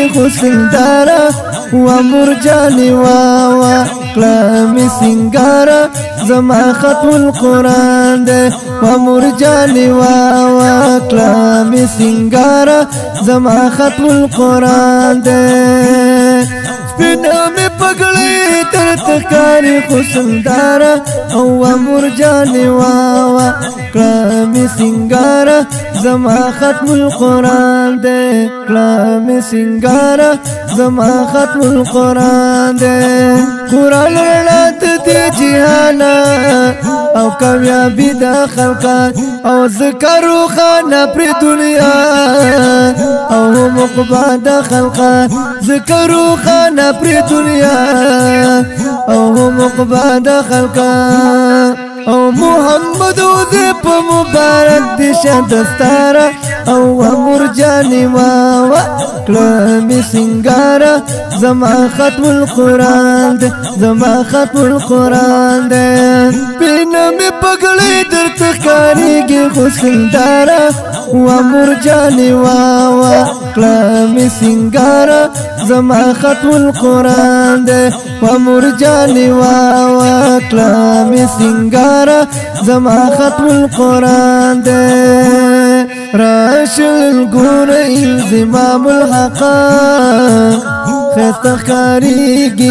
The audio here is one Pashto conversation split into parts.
خسندارا ومرجاني واوا كلامي سنگارا زما ختم القرآن ده ومرجاني واوا كلامي سنگارا زما ختم القرآن ده سپینامی پگلی تر تکاری خسندارا او مرجانی واوا کلامی سنگارا زما ختم القرآن ده کلامی سنگارا زما ختم القرآن ده قرآن رنات دی جهانا او کامیابی دا خلقا او ذکرو خانا پر دنیا او مقبا دا خلقا ذکرو خانا پر دنیا او مقبا دا خلقا او محمد وذب مبارك دي شدستارا او مرجاني واوا كلامي سنگارا زما ختم القرآن ده زما ختم القرآن ده بينامي پگلی در تخاريگي خسندارا ومرجاني واوا كلامي سنگارا زما ختم القرآن ده ومرجاني واوا كلامي سنگارا زما ختم القرآن ده راشل القول الزمام الحقا خستخاريگي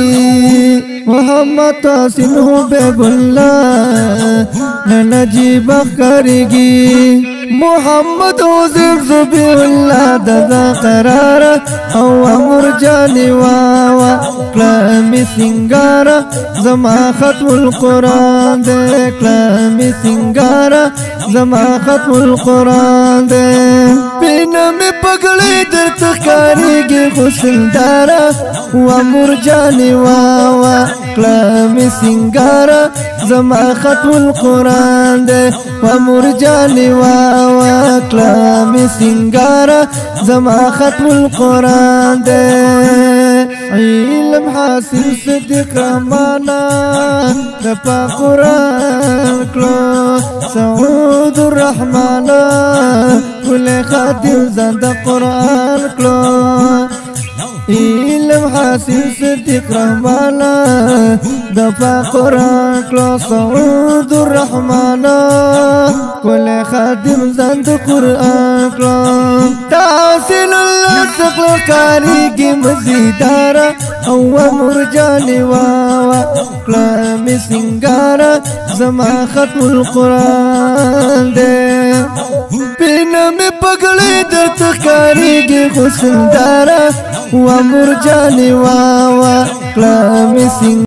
محمد تاسين حبيب الله نجيب خاريگي محمد وزير زبي الله دذا قرار او مرجاني واوا كلامي سنگارا زما ختم القرآن ده كلامي سنگارا زما ختم القرآن ده بينامي پگلی در تخاريگي خسندارا ومرجاني واوا كلامي سنگارا زما ختم القرآن ده ومرجاني واوا كلامي سنگارا زما ختم القرآن ده علم حاصل صدق رحمانا دپا قرآن کلو سعود الرحمانا كل خادم زند قرآن کلو علم حاصل صدق رحمانا دپا قرآن کلو سعود الرحمانا كل خادم زند قرآن کلو تحصيل الله سقل كاريگي مزيدارا او مرجاني واوا كلامي سنگارا زما ختم القرآن ده بينامي پگلی در تخاريگي خسندارا ومرجاني واوا كلامي سنگارا